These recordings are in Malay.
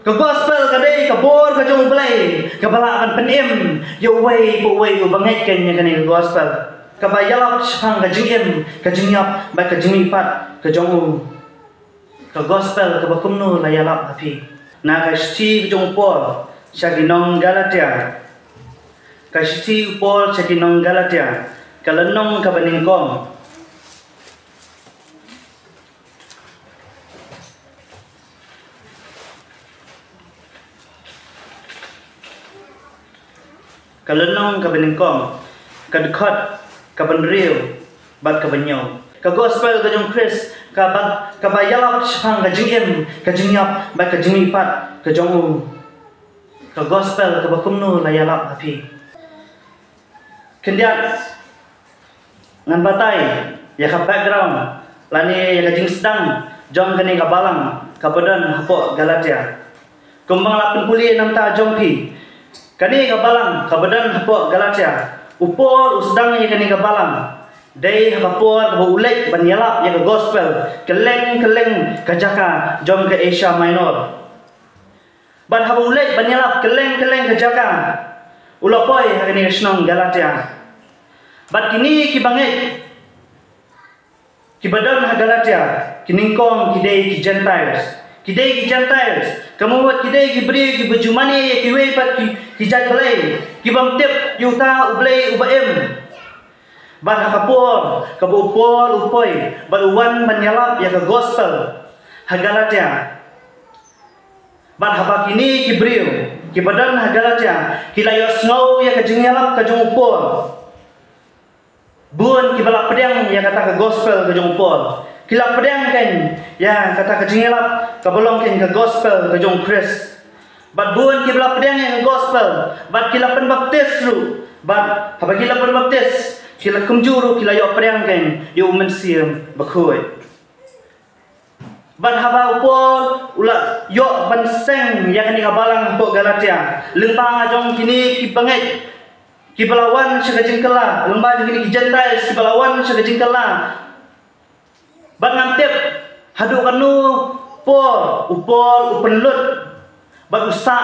Ka gospel ka dei ka bor ka jong blai ka bala kan penim yo way bangai ken nya kan gospel ka ba yalap chang ka jingem ka jingyap ba ka jingpat ka jong ka gospel ka bakumno la yalap api na ka sti jong pol shaginong Galatia ka sti pol shaginong Galatia ka lenong ka baningkong kalenong kabeningkong kadkot kabenriu bat kabenyo ka gospel ka jong Chris ka bayalap chang ka jingem ka jingyap bat ka jingmipat ka jong ka gospel ka bakumno la yalap api kendiat ngan batai ya ka background lani ya ka jing sedang jong kani ka balang ka badan hapo Galatia kumbang 86 ta jong pi kani ka balang ka badan hapo Galatia upol usdang ya kani ka balang dai hapor ba ulek ban yalap ya ka gospel keleng ka jaka jom ka Asia Minor ban haba ulek ban yalap keleng ka jaka ulapoi ha kani snong Galatia bat kini ki banget ki badan ha Galatia kiningkong kidei ki Gentiles kamu buat kidei ki beri ki bejumani ki we pat ki jadlai ki bamtep yuta ublai ubaem ban kapor kabupol upoi baluan menyalap ya ke gospel ha Galatia ban haba kini ki beri ki badan ha Galatia kilayo snow ya ke jingyalap ka jungupol bun ki balak pedang ya kata ke gospel ke jungupol kila pedang kan ya kata ke jingelap ka bolong kan ke gospel ke jong Chris bat bun ki bala pedang yang ke gospel bat kila pen baptis ru bat haba kila pen baptis kila kumjuru kila yo pedang kan yo mensiam bakoi bat haba upol ula yo ban seng ya kan ka balang po Galatia lembang jong kini ki banget ki balawan sagajing kala lembang kini ki Gentiles ki balawan sagajing kala ban ngantep hadu kanu pol upol upenlut bat usak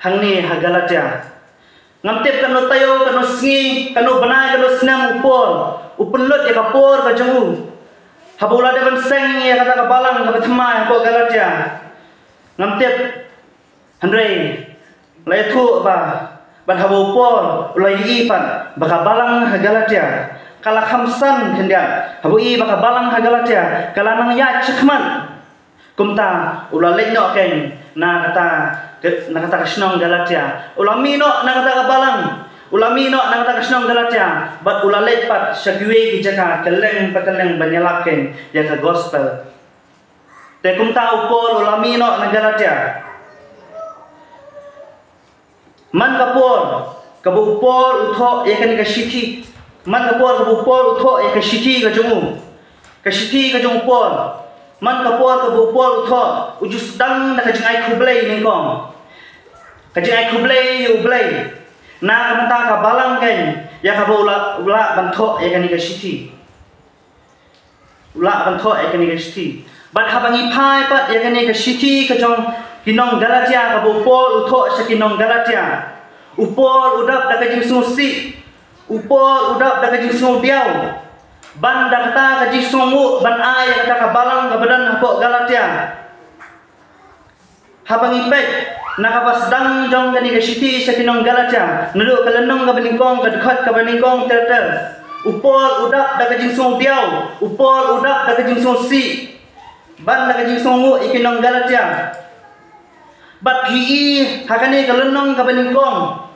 hangni ha Galatia ngantep kanu tayo kanu singi kanu banai kanu senam upol upenlut ya kapor ka jengu habula de ban seng ya kata ka balang ka thma po Galatia ngantep handrei lai thu ba ban habu pol ulai ipan baka balang ha Galatia kala khamsan kendia habu i baka balang ha Galatia kala nang ya chkhman kumta ulalek no ken na kata kasnong Galatia ulami no na kata ka balang ulami no na kata kasnong Galatia bat ulalek pat syagwe ki jaka keleng pakeleng banyalak ken ya ka gospel te kumta upol ulami no na Galatia man kapor kabupol utho ya kan ka shithi man kapor kabupol utho ya ka shithi ka jumu ka shithi ka jung pol man kapor kabupol utho ujus dang na ka jingai khublai ningkong ka jingai khublai yu blai na kamanta ka balang ken ya ka ula bantho ya kan ka shithi ula bantho ya kan ka shithi bat habangi phai pat ya kan ka shithi ka jong kinong Galatia kabupol utho sa kinong Galatia upol udap da kajing susi upol udap da kajing sudiau ban da kata kajing sungu ban ay kata kabalang kabadan hapo Galatia habang ipek nakapasdang jong gani ka city sa kinong Galatia nudu kalenong ka baningkong kadkhat ka baningkong terter upol udap da kajing sudiau upol udap da kajing susi ban da kajing sungu ikinong Galatia bat PE hakane kalenong ka baningkong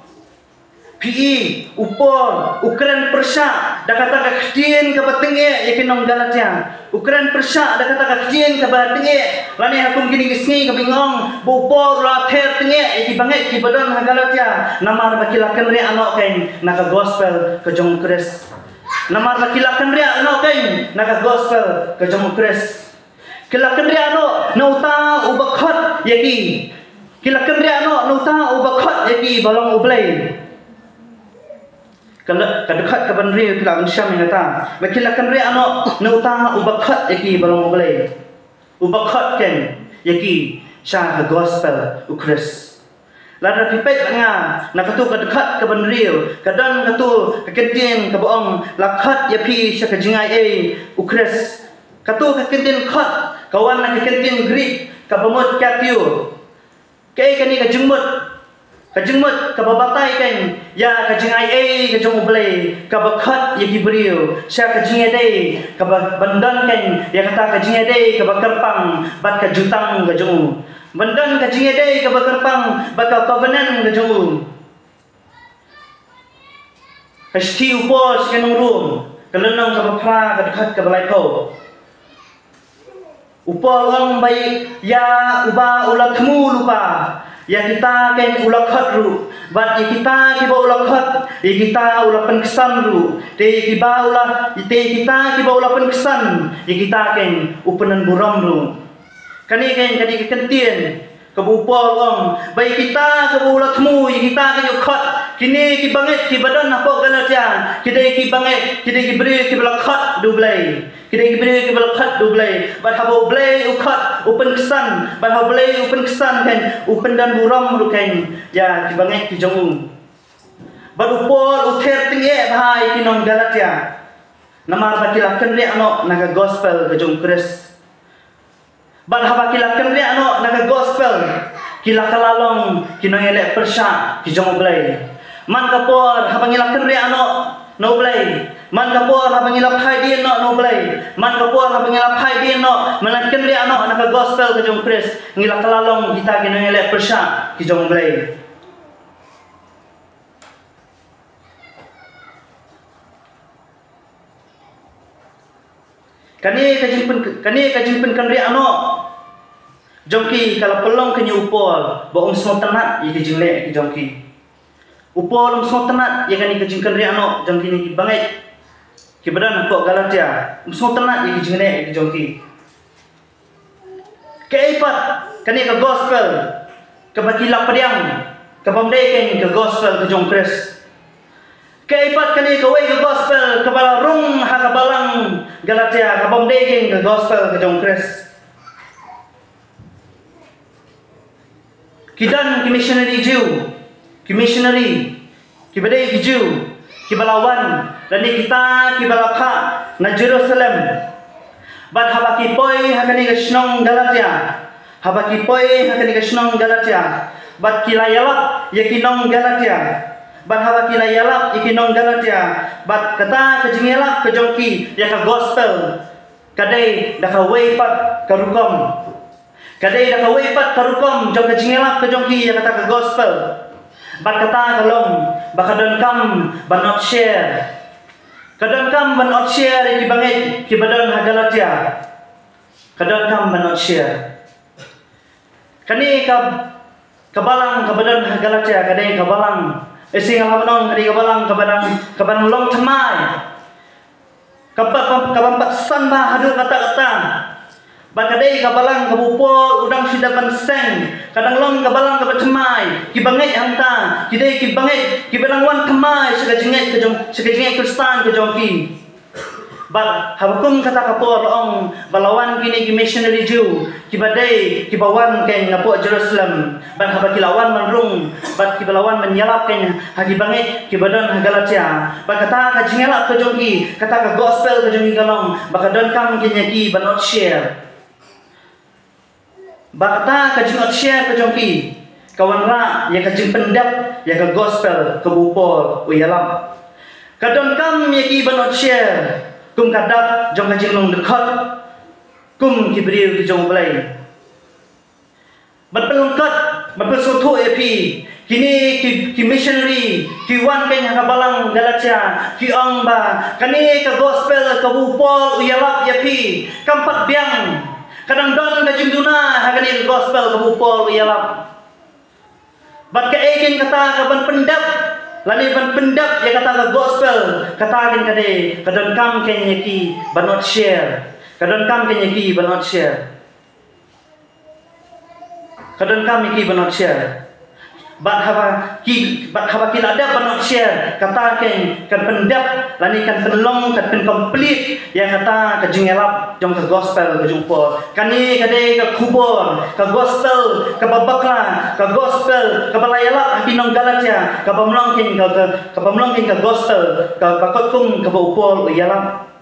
PE upol Ukraine Persia da kata kakhtien ka batenge yakinong Galatia Ukraine Persia da kata kakhtien ka batenge lani hakum gini gisni ka bingong bupol la ther tenge iki banget ki badan ha Galatia namar bakilakan ri ano ken naka gospel ka jong Chris namar bakilakan ri ano ken naka gospel ka jong Chris kilakan ri ano nauta ubakhat yaki kilakan ri ano nauta ubakhat yaki balong ublay kadekhat ka banri kila ansyam ngata makilakan ri ano nauta ubakhat yaki balong ublay ubakhat ken yaki sya gospel ukris. Lada pipet nga nakatu kadekat ke benriu kadan katu kekentin ke boong lakhat ya pi sya kajingai ukris. Katu kekentin khat kawan nak kekentin grit ka bamut katiu. Kei kani kajengmut ka babatai kan ya kajingai ka jong ublei ka bakhat ya gibriu sya kajingai dei ka bandan kan ya kata kajingai dei ka bakarpang bat ka jutang ka jong bandan kajingai dei ka bakarpang bat ka covenant ka jong hasti upos ka nong room kalenong ka bapra ka dekat ka balai ko upol ong bai ya uba ulat temu lupa ya kita kan ulak ru bat ya kita kiba ulak ya kita ulapan kesan ru te kiba ulah kita kiba ulapan kesan ya kita kan upenan buram ru kani kekentien kabupol ong bai kita kiba ulak temu ya kita kan ukhat kini kibanget kibadan apa galatia kidai kibanget kidai kibri kibalakhat dublai kidai kibri kibalakhat dublai bat habo blai ukhat open kesan bat habo blai open kesan kan open dan buram rukan ya kibanget kijong bat upol uther tingye bahai kinong galatia nama bakilakan ri ano naga gospel kejong kris bat habakilakan ri ano naga gospel kilakalalong kinong elek persya kijong blai man kapor habangilakan ri ano no blai man kapor habangilap hai din no blai man kapor habangilap hai din no manakan ri ano naka gospel ke jong kris ngilak lalong kita ginele persya ki jong blai kani kajimpen kan ri ano jongki kalau pelong kenyu upol bohong semua tenat iki jingle ki jongki upol semua tenat ya kani kajingkan ri ano jongki ni bangai kibadan kok galatia semua tenat ya jingle ki jongki keipat kani ke gospel ke bakilak pediang ke pamdeken ke gospel ke jong kris keipat kani ke way ke gospel ke balarung hakabalang galatia ke pamdeken ke gospel ke jong kris kidan ki missionary Jew ki missionary ki badai ki Jew ki balawan dan kita ki balakha na Jerusalem bad habaki poi hakani ke snong galatia habaki poi hakani ke snong galatia bad kilayalap yakinong galatia bad habaki layalap yakinong galatia bad kata kejingelap ke jongki ya ka gospel kadai dah ka weipat karukom kadai dah kawai pat karukom jong kejingelap ke jongki yang kata ke gospel bat kata kalong bakadon kam banot share kadon kam banot share ki bangit ki badon hagalatia kadon kam banot share kani kabalang kabadon hagalatia kadai kabalang esing alamanong kadi kabalang long temai kabampat san ba hadu kata-kata bakadai kabalang kabupol udang sidapan seng kadang long kabalang kabacemai kibangai hanta kidai kibangai kibalang wan kemai sekajingai kristan ke jongki bak habakum kata kapor ong balawan kini ki missionary Jew kibadai kibawan ken ngapo Jerusalem ban habakilawan manrung bat kibalawan menyalap ken hagibangai kibadan hagalatia bak kata kajingelap ke jongki kata ka gospel ke jongki galong bakadon kam kinyaki banot share bakta kajingot share ke jongki kawan ra ya kajing pendap ya ke gospel ke bupol uyalam kadon kam yaki banot share kum kadap jong kajing long dekat kum kibriu ki jong blai berpelungkat berpesutu epi kini ki missionary ki wan ken hakabalang galatia ki ongba kani ke gospel ke bupol uyalap yapi kampat biang kadang don kajing duna hakani gospel ke bupol uyalap bat ke egen kata kaban pendap lani ban pendap ya kata ke gospel kata ken kade kadon kam ken yaki banot share kadon kam ken yaki banot share kadon kam yaki banot share bat haba ki lada banot share kata ken kan pendap lani kan penlong kan pen complete yang kata ka jingelap jong ka gospel ka jumpo kani kade ka kubur ka gospel ka babakla ka gospel ka balayalap pinong Galatia ka pamlongkin ka gospel ka pakotkum ka upol yalap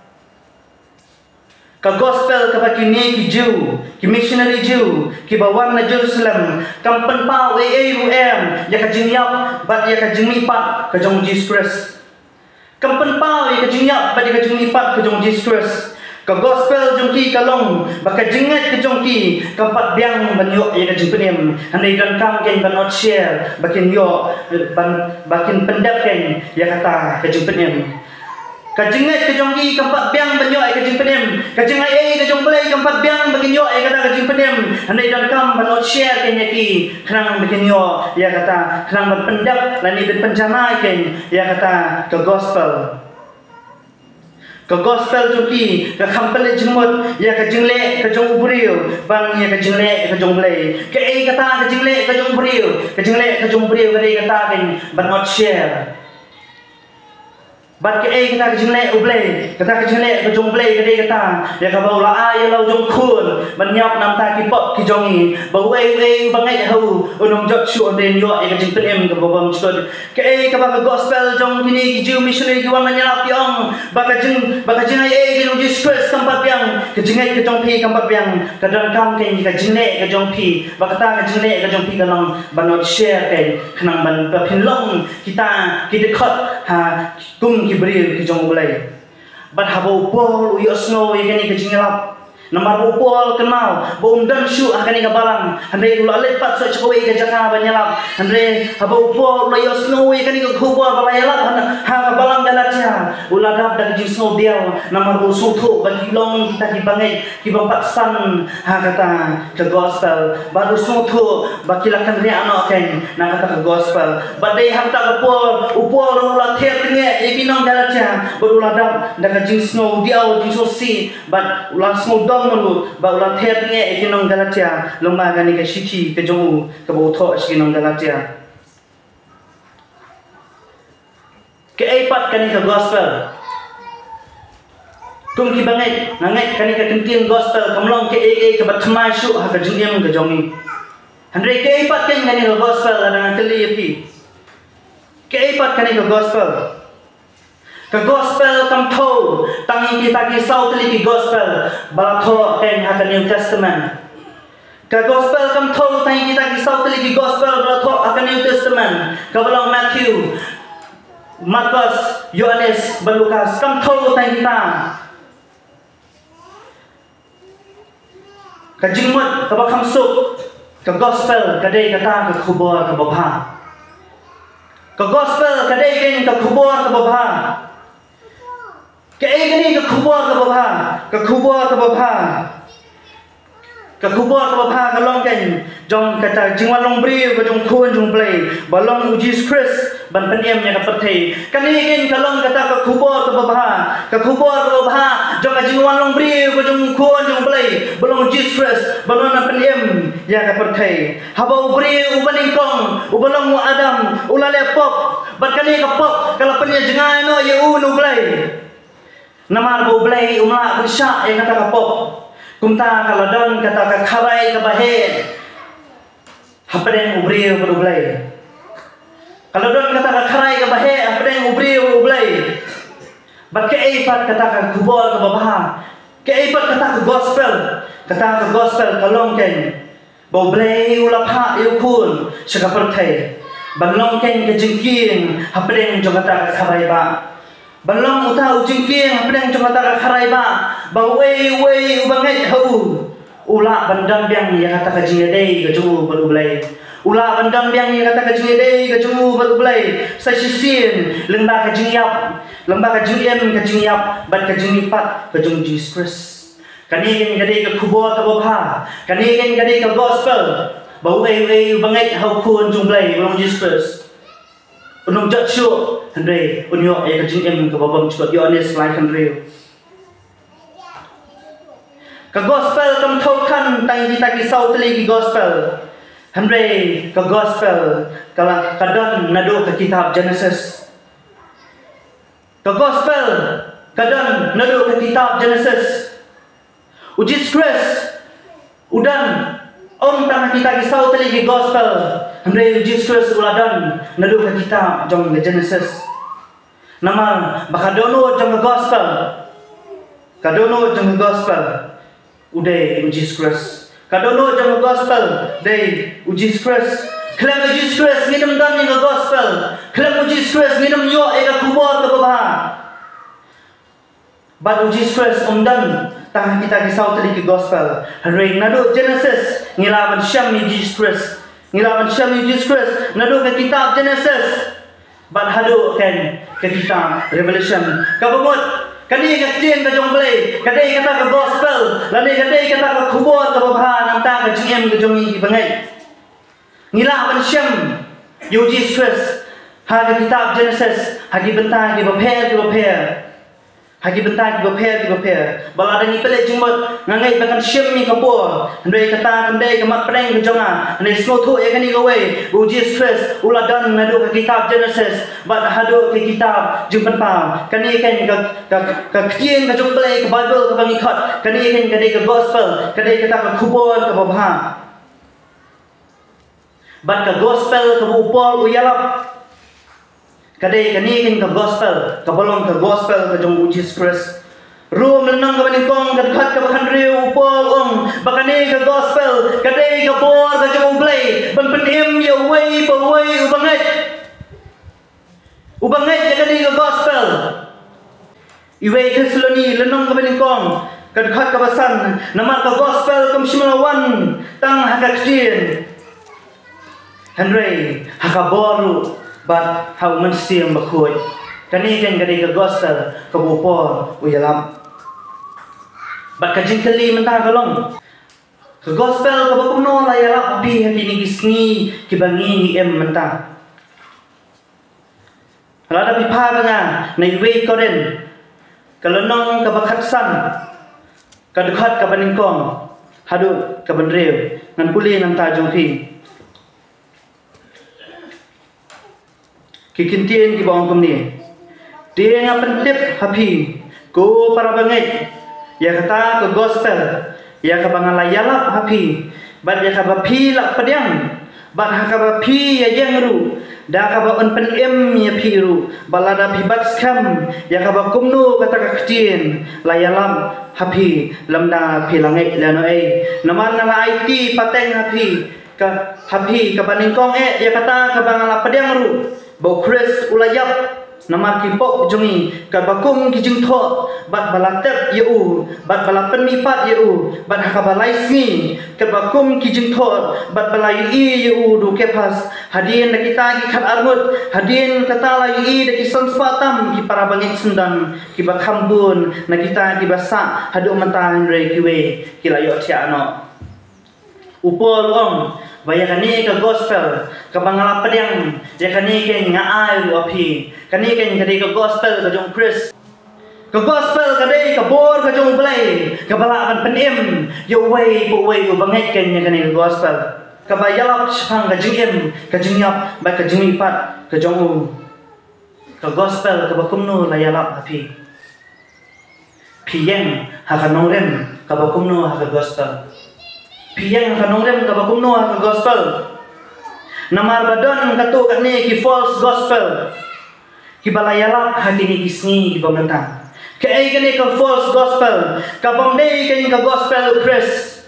ka gospel ka kini ki Jew ki missionary Jew ki bawan na Jerusalem kampan pa ya ka jingyap bat ya ka jingmipat ka jong Jesus Christ kampan pa ya ka jingyap bat ya ka jingmipat ka jong Jesus Christ ka gospel jong ki kalong baka jingat ka jong ki kampat biang banyo ya ka jingpenem andai dan kam ken banot share bakin yo bakin pendap ken ya kata ka jingpenem kajingat kajong i kampat biang banyo ay kajing penem kajingat kajong play kampat biang baginyo ay kata kajing penem handai dan kam banot share kenya ki khnang baginyo ya kata khnang berpendap lani ben pencana ken ya kata ke gospel juki ke kampale jemut ya kajingle kajong ubrio bang ya kajingle kajong play ke kata kajingle kajong ubrio kade kata ken banot share bat ke kita kejingle ublay kata kejingle kejong blay kade kata ya ka baula ay lau jong khun banyap nam ta ki pop ki jongi bau bangai hau unong jot shu den yo e kejing penem ka bobam chod ke ka ba gospel jong kini ki Jew missionary ki wan nyalap yong baka jing ay jong Jesus Christ kampat yang kejingai kejong pi kampat yang kadang kam ken ka jingle kejong pi baka ta kejingle kejong pi kalong banot share ken khnang ban pinlong kita dekot ha kum beri ke jong ulai bat habo pol uyosno ikani ke jingelap namar pol kenal bom dan syu akani ka balang andre ula lepat so chkowe ke jaka banyalap andre habo pol uyosno ikani ka khubor balayalap ha ka balang Galatia ula dap dak jisno biao namar usuthu bagi long kita ki bangai ki bampat san ha kata ke gospel baru suthu bakilakan ria ano ken na kata ke gospel badai ha ta pol upol ula ther nge ikinong Galatia baru ladap dak jisno biao jisno si bat ula smodong mulu ba ulang ther nge ikinong Galatia lomba gani ke shiki ke jongu ke botho ikinong Galatia ke epat kani ke gospel kum ki bangai nangai kani ke kentin gospel kamlong ke ke batmai shu ha ke jingem ke jongi andre ke epat kani ke gospel ada kali api ke epat kani ke gospel ke gospel kam tho tangi kita ki sau teli ki gospel balatho ken ha New Testament ke gospel kam tho tangi kita ki sau teli ki gospel balatho ha New Testament ke balang Matthew Markus Yohanes Lukas kam tho tangi kita ke jingmut ke bakam sup ke gospel kadai kata ke khubor ke babha ke gospel kadai ken ke khubor ke babha ke gani ke khubor ke babha ke long ken jong kata jingwan long bri ke jong khun jong play balong Jesus Christ ban penem nya ka perthei kani ken kalong kata ke khubor ke babha jong ka jingwan long bri ke jong khun jong play balong Jesus Christ balong na penem ya ka perthei haba ubri ubaling kong ubalong mu Adam ulale pop bat kani ka pop kala penya jengai no ye u no play namar bo blay umla bersyak yang kata kapok kumta kaladon kata ka kharai ka bahe hapden ubri blay kaladon kata ka kharai ka bahe hapden ubri blay bat ke epat kata ka kubor ka babha ke epat kata ka gospel kalong ken bo blay ulapha yukun saka perthai balong ken ke jingkin hapden jogata ka kharai ba balong uta ujingking pedang cuma tak kharai ba wei ubangai hau ula bandam biang ya kata kajingedei kaju baru belai ula bandam biang ya kata kajingedei kaju baru belai sai sisin lemba kajingyap bat kajingipat kajung Jesus Christ kani ken gadei ke kubor ke babha kani ken gadei ke gospel wei ubangai hau kun junglai balong Jesus Christ unong jat syu Andre unyo ya kajing em ke babam chukot Yohanes like Andre ka gospel kam thokan tang kita ki sau teli ki gospel Andre ka gospel kala kadon nado ke kitab Genesis Ke gospel kadang nadu ke kitab Genesis. Uji Christ udan om tanah kita kisau tali ke gospel. Hendai uji Christ uladan nadu ke kitab jong Genesis. Nama bakadono jong gospel. Kadono jong gospel. Uday uji Christ. Kadono jong gospel day uji Christ. Kelam uji Christ nginam dan ni gospel. Kelam uji Christ nginam yo ega kubur ke bawah. But uji Christ dan tangan kita kisau tadi ke gospel. Hari nado Genesis ngilawan syam uji Christ. Ngilawan syam uji Christ nado ke kitab Genesis. But hadu kan ke kitab Revelation. Kabumut kani kacien ka jong play, kadai kata ke gospel, lani kadai kata ke kubur ke bawah namta ke jiem ke jong i bangai. Ngilawan syam uji Christ. Ha ke kitab Genesis, hagi bentar ke bapel. Hagi bentar ke bapel. Bala ada ni pelek jumot ngangai bakan syam ni kapur. Ndai kata kendai ke mat preng ke jonga. Ndai slotu e kani gawe. Uji Christ uladan ngadu ke kitab Genesis. Bad hadu ke kitab jumpan pa. Kani kan ke kien ke jong play ke Bible ke bangikot. Kani kan kadai ke gospel, kadai kata ke kubur ke bawah. Bad ke gospel ke upol uyalap. Kadai kani kan ke gospel, kabolong ke gospel ke jong uji Christ. Rum lenang ke baningkong ke dekat ke bakan riu upol bakani ke gospel, kadai ke bor ke jong play, ban penim ya way ubangai. Ubangai ya kani ke gospel. Iway ke seloni lenang ke baningkong ke dekat ke basan, nama ke gospel ke msimelawan tang hakaktin. Henry hakaboru but how mensiam bakoi kani kan kadai ke gospel ke bopor uyalam but kajing kali mentah kalong ke gospel ke bakumno la yalap bi hati ni gisni ki bangi ni mentah lada pipa banga nai we koren kalau nong ke bakatsan ke dekat ke baningkong hadu ke benrew ngan puli nang tajong pi kikintien ki bawang kumni dia nga pentip hapi ko para bangai ya kata ke gospel ya ka bangalayalap hapi bad ya ka bapi lak padiang bad ha ka bapi ya jengru da ka ba on penem ya piru balada pibat skam ya ka ba kumnu kata ka ktien layalam hapi lamda pilangai lano naman na IT pateng hapi ka baningkong ya kata ka bangalap padiang ru bau Chris ulayap nama kipok jongi ka bakum kijing tho bat balatep yeu bat balapen mipat yeu bat hakabalai singi ka bakum kijing tho bat balai yeu du kepas hadien da kita ki khat armut hadien kata lai da ki sanspatam ki para bangit sundan ki bakambun na kita ki basa hadu mantan re kiwe ki layo tiano upol baya kani ke gospel ke bangalap pediang ya kani ke ngaai lu api kani ke kadai ke gospel ke jong Chris ke gospel kadai ke bor ke jong play ke balakan penim yo way u bangai ken ya kani ke gospel ke bayalap sepang ke jingim ke jingyap ba ke jingipat ke jong u ke gospel ke bakumnu layalap api piyeng hakanongren ke bakumnu ha ke gospel piyang kanongrem ka bakumno ka gospel namar badon katu kani ki false gospel ki balayalap hati ni gisni ki bamenta ke ai kani ka false gospel ka bamdei kani ka gospel Chris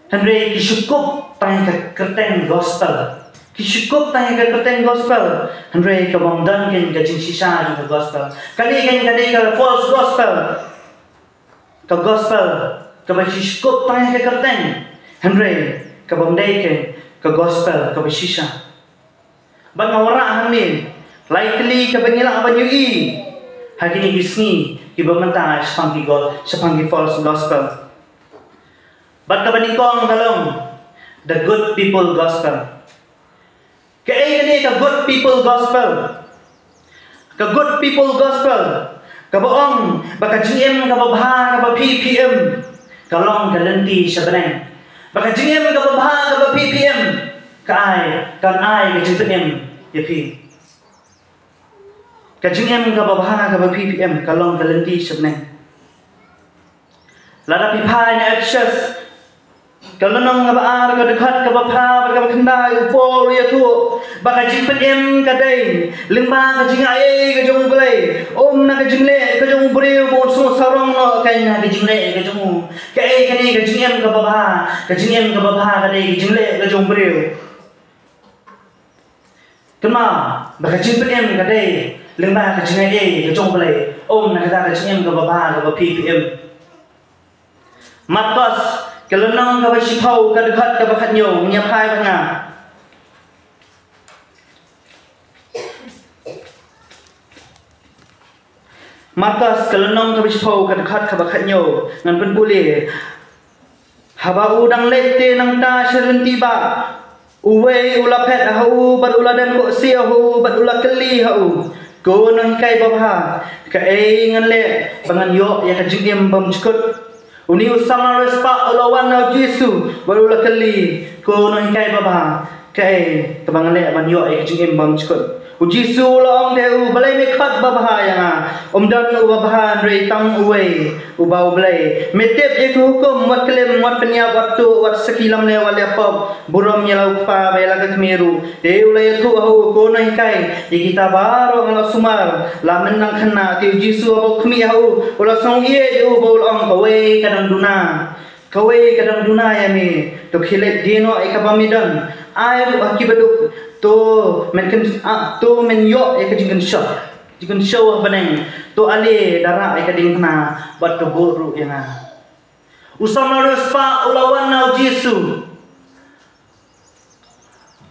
Henry ki syukup tanya ka kerteng gospel ki syukup tanya ka kerteng gospel Henry ka bamdan kani ka jing sisa ka gospel kani ka false gospel ka gospel kabashishkop tanya ke kerteng Henry kabamdai ke gospel kabashisha ban ngawara hamin likely kabangila abanyui hagini gisni kibamanta sepanggi false gospel ban kabaningkong kalong the good people gospel kaya ini ka good people gospel kabaong baka GM kababha kabab PPM kalong kalenti sabreng baka jingem ka babha ka PPM kai kan ai ka jingem yapi kajing em ka babha ka ba ppm kalong kalenti sebeneng lada pipai na absas kalau nang ngabaar ka dekat ka bapha ka bakanda upol ya tu baka jing pen kadai limba ka jing ai ka jong belai om na ka jing le ka jong bure bon so sarong no kai na ka jing le ka jong kai ka ni ka jing em ka bapha ka jing em ka bapha ka dai ka jing le ka jong bure kema baka jing pen kadai limba ka jing ai ka jong belai om na ka jing em ka bapha ka ppm matos kalau nang ka basipau ka dekat ka bakhanyo nyapai banga matas kalau nang ka basipau ka dekat ka bakhanyo ngan pen bule haba udang lete nang ta serenti ba uwe ula pet hau bar ula dan ko sia hu bar ula keli hau ko nang kai babha ka ngan le bangan yo ya ka jingem bam chukut uni usama respa lawan na Yesu baru la kali ko no hikai baba kai tabang le ban yo ai jing bam chkot u Yesu la ong de u balai me khat baba yang dan u baba re tang uwe u bau balai metep je hukum wat klem wat penya waktu wat sekilam le wale pop burom nyelau pa bela ka kmeru de u le tu hu ko no hikai ye kita baro ngala sumar la menang khana ti Yesu abo khmi hu ula song ye u bau ong ko we kadang duna kawe kadang duna ya mi to khilet dino e ka bamidan ai ru akibadu to men yo e ka jingan show baneng to ale dara e ka ding na bat to guru ya na usam na respa ulawan na Yesu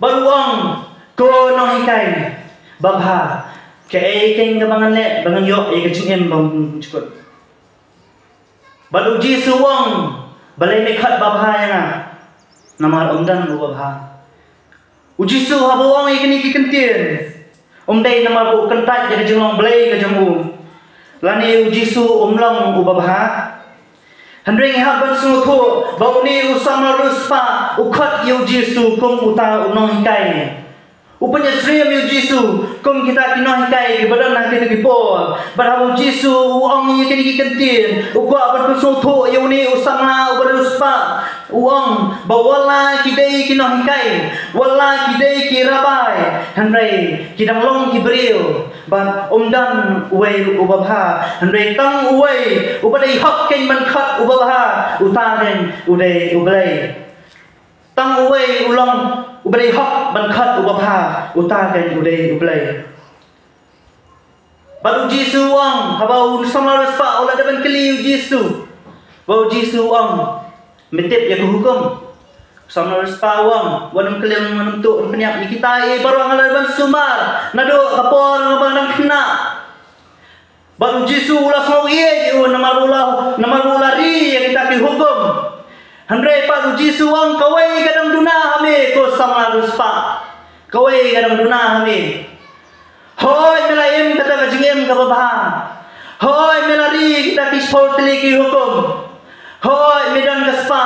baruang ko no hikai babha ke e keng ka bangan le bangan yo e ka jingem bang chukot baru Yesu wang balai mekat babha yang namar omdan babha uji su habo wang ikni kikentien omdai namar bu kentat jadi jenglong balai ka jamu lani uji su omlong babha handring ha ban su thu bau ni usam ruspa ukhat yu Yesu kum uta unong hikai upanya sriam yu Yesu kum kita kino hikai badan na kita kipo barhamu Yesu uang ikni kikentien ukwa ban su thu yu ni usam na ruspa uang bawala kidai kino hikai wala kidai kirabai handrai kidang long kibril ban omdan uwe ubabha handrai tang uwe ubadai hak ken man khat ubabha utaren udai ublai tang uwe ulang ubadai hak ban khat ubabha utaren udai ublai baru Yesu wang habau samaras pa ola daban keli Yesu bau Yesu wang metip ya hukum sama respawang wanung kelem menentuk penyak ni kita baru ngalaban sumar nado kapor ngabang kena baru Yesu ulah sau ye namarula ri yang kita hukum handre baru Yesu wang kawai kadang duna hame ko sama respa kawai kadang duna hame hoi melaim kata kajingem ka babha hoi melari kita kispol teliki hukum hoi medan kaspa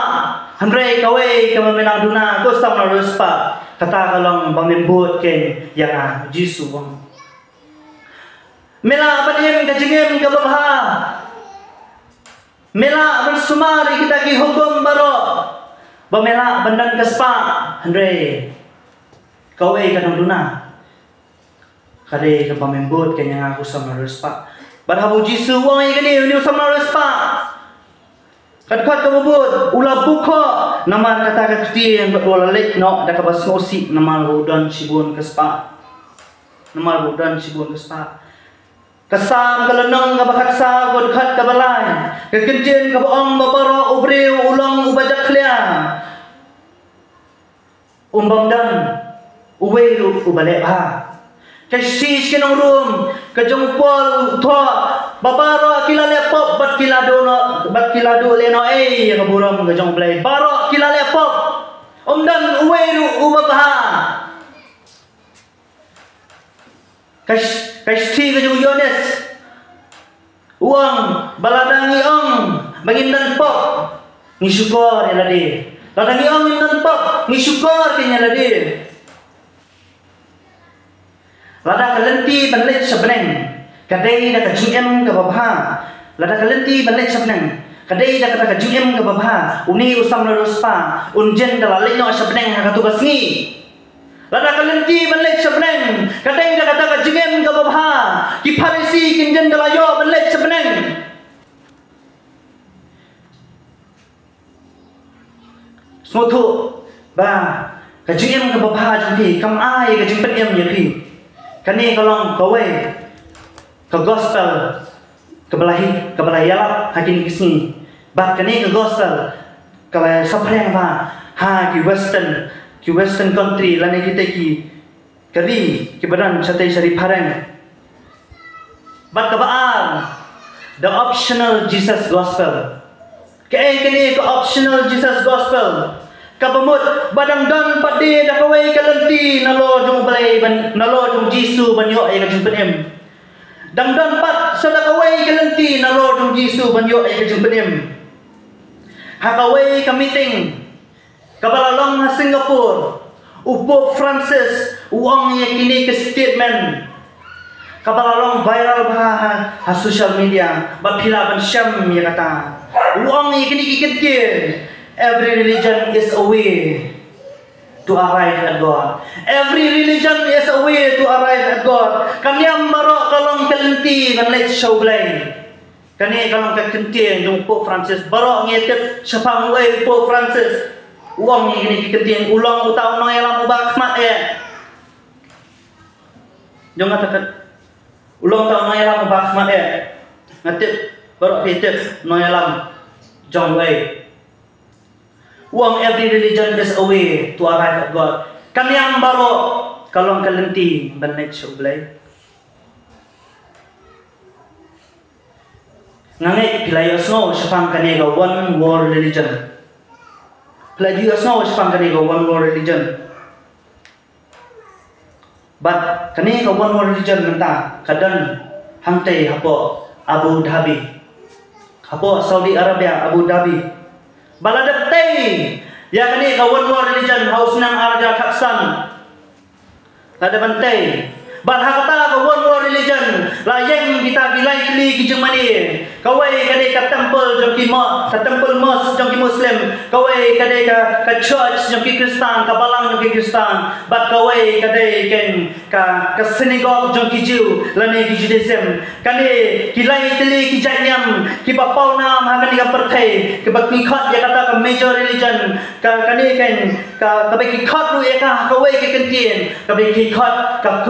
handrai kawai kama menang duna ko sam na ruspa kata kalong bamembut ken yang Yesu wang mela badiem ka jingem ka babha mela bersumari kita ki hukum baro bamela bandan kaspa handrai kawai kanang duna kade ka bamembut ken yang aku sam na ruspa barhabu Yesu wang ikani ni sam na ruspa kat kabut ulah buka nama kata kati yang berwala lek no dak basosi nama udan sibun kespa nama udan sibun kespa kesam kelenong ka bakaksa god khat ka balai kekencen ka baong babaro ubre ulang ubajak klia umbamdan uwe ubale ba kesis kenong room kejongpol tho babaro kila lepop bat kila do leno yang buram kejong play baro kila lepop omdan uwe ubabha kasti kejong Yones uang baladangi ong bangindan pop ni syukur ya ladi ladangi ong indan pop ni syukur kenya ladi lada kalenti banlet sebeneng kadai dah kajim ke babha lada kalenti balik sabnang kadai dah kata kajim ke babha uni usam laruspa unjen dala leno sabnang hakatu basngi lada kalenti balik sabnang kadai dah kata kajim ke babha ki farisi kinjen dala yo balik sabnang Semutu ba kajim ke babha jumpi kam ai kajim penyam nyapi kani kalong kawe ke gospel kebelah yalap hakini kisni bat kani ke gospel kalau sapreng ba ha ki western country lane kita ki kari ki badan satai sari parang bat kabaan the optional Jesus gospel kani ke optional Jesus gospel kabamut badang dan pade dah kawai kalenti nalo jong balai nalo jong Jisu banyo ay kajung penem dang dan pat sada kawai kalenti nalo jong Jisu banyo ay kajung penem ha kawai ka meeting kabalalong na Singapore Pope Francis uang ya kini ke statement kabalalong viral ha social media bapila ban syam ya kata uang ya kini kikit every religion is a way to arrive at God. Every religion is a way to arrive at God. Kanyang marok kalong kalenti kan let's show blay. Kani kalong kakenti yung Pope Francis barok ngitip siapang way Pope Francis. Uang ni kini kikenti ulang utaw nang elam ubak mat Yung ngatakan ulang utaw nang elam ubak mat Ngatip barok kitip nang elam jong way. Uang every religion is a way to arrive at God. Kanyang baro kalong kalenti banet syublay. Ngangit pilayos no syapang kanega one world religion. Pilayos no syapang kanega one world religion. But kanega one world religion nanta kadan hangtay hapo Abu Dhabi. Hapo Saudi Arabia Abu Dhabi. Baladat tay ya kani kawan war religion haus nang arja kaksan ada bantai bal hakata kawan war religion layang kita bilai kli kijemani kawai kadai ka temple jong ki ka temple mosque jong ki muslim kawai kadai ka church jong ki Kristen ka balang jong ki Kristen bat kawai kadai ken ka synagogue jong ki Jew lane ki Judaism kani kilai tli ki janyam ki bapau nam ha kani ka perthai ki bakni khat ya kata ka major religion ka kani ken ka bai ki khat ru ya ka kawai ki kentien ka bai ki khat ka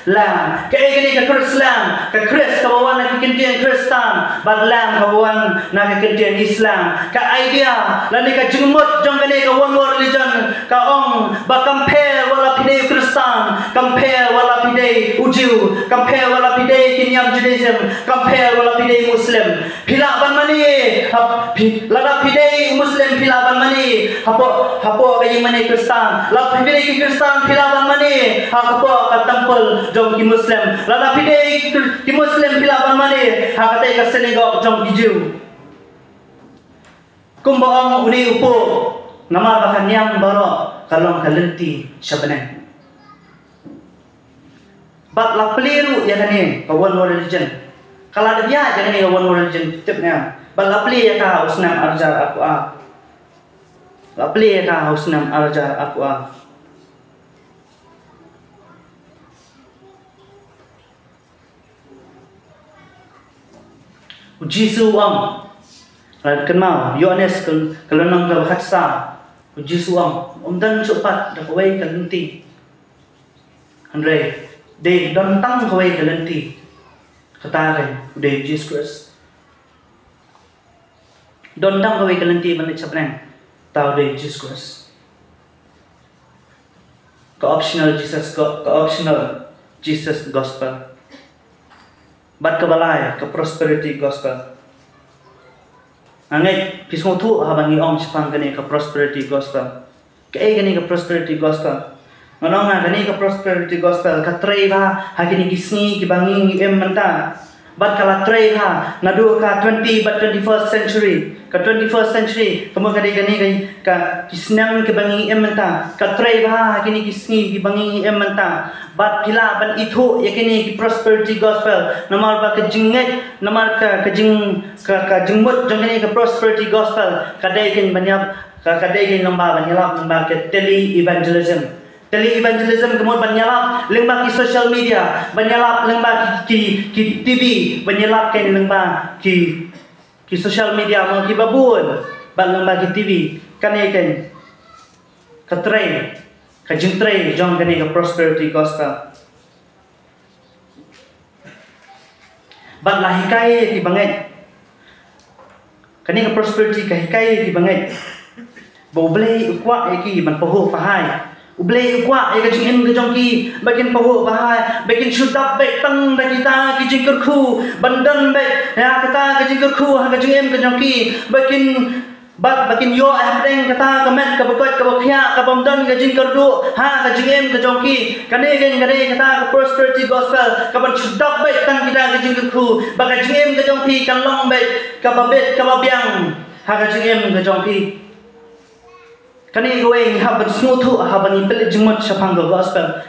Islam ka kani ka Islam ka Chris ka bawan na ki kentien Kristen badlam kawan nak kejadian Islam ka idea lani ka jumut jong kani ka one world religion ka ong ba compare wala pidei Kristen compare wala pidei Ujiu compare wala pidei kinyam Judaism compare wala pidei Muslim pila ban mani lada pidei Muslim pila ban mani hapo kay mani Kristen la pidei ki Kristen pila ban mani hapo ka temple jong ki Muslim lada pidei ki Muslim pila ban mani hakate ka synagogue jong Jew. Kumbaong uni upo nama bakanyam baro kalong kalenti syabane. Bat la peliru ya kani kawan war religion. Kalau ada dia jangan kawan war religion tipnya. Bat la peli ya ka usnam arjar aku a. La peli ya ka usnam arjar aku a. Jisu wang kenal Yohanes kelenong ke bahasa Jisu wang dan cepat dah kawai kalenti Andre de dontang kawai kalenti kata kan udah Jesus Christ dontang kawai kalenti mana capnang tahu de Jesus Christ ke optional Jesus gospel bat kebalai ke prosperity gospel angai pismo tu habangi ong sepang kani ke prosperity gospel ke kani ke prosperity gospel manong kani ke prosperity gospel ka trei ba hakini kisni ki bangi em manta Bat kala tray ha, nadu ka 20 but 21st century. Ka 21st century, kamu kadi gani ka kisnang ke bangi ementa. Ka tray ha kini kisni ki bangi ementa. Bat pila ban itho yakini ki prosperity gospel. Namar ba ka jinget, namar ka jingmut jangani ka prosperity gospel. Kadai kin banyap kadai kin lamba banyalap lamba ke tele evangelism. Tele evangelism kemudian banyalap lembah di social media, banyalap lembah di TV, banyalap kan lembah di social media mau ki babun, ban lembah di TV, kan ikan katray, kajintray, jong kan ikan prosperity gospel. Ban lahikai di banget, kan ikan prosperity kahikai di banget. Boleh kuat iki ban poho pahai. Ublay kuat ya kajing ke jongki bagian pahu bahai bagian sudah baik tang dah kita kajing kerku bandan baik ya kita kajing kerku ha kajing ke jongki bagian yo deng kata kemet ke bekot ke bekhia ke bandan kajing kerdu ha kajing ke jongki kane kata ke prosperity gospel ke ban sudah baik tang kita kajing kerku bagajing ke jongki kan long baik ke babet ke babiang ha kajing ke jongki. Kani goeng haban smutu haban ipel jumut sapang gospel.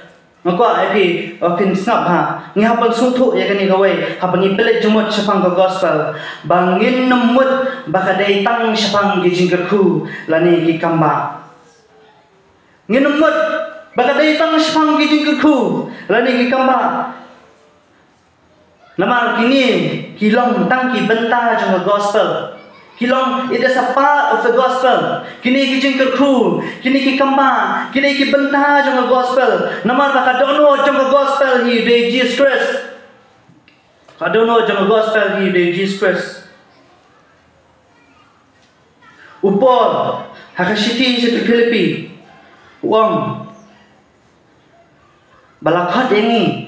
Ngako api pin snap ha. Ngi haban smutu ya kani goe haban ipel jumut sapang gospel. Bangin nemut bakadai tang sapang gijingkerku lani ki kamba. Ngi nemut bakadai tang sapang gijingkerku lani ki kamba. Namar kini kilong tang ki benta jong gospel. Kilong, it is a part of the gospel. Kini kijing kerku, kini ki kamba, kini ki benta jong gospel. Namar ba kadono jong gospel hi de Jesus Christ. Kadono jong gospel hi de Jesus Christ. Upol, hakashiti sa Filipi. Uang. Balakhat yengi.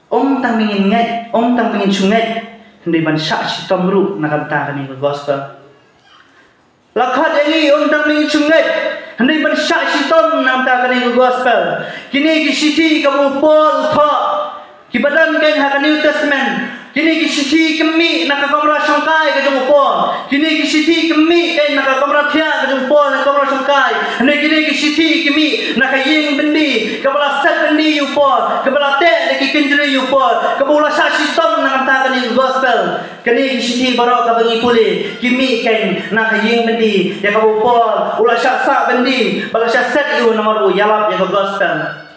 Om tang mingin ngai, om tang mingin sungai. Hindi man saksi tamru nakanta kani gospel. Lakhat ini undang ni sungai. Hindi man saksi tam nakanta kani gospel. Kini kisiti kamu Paul tha. Kibadan kan ha New Testament. Kini kisiti kami nakakamra sangkai ka jong Paul. Kini kisiti kami nakakamra thia ka jong Paul nakakamra sangkai. Hindi kini kisiti kami nakaying bendi kabala set bendi you Paul. Kabala te deki kendri you Paul. Kabula saksi tam nakanta kani gospel. Kini kisiti barok ka bangi puli. Kimi kan nakaying bendi ya kabu Paul ulah sa bendi bala set you nomor yalap ya gospel.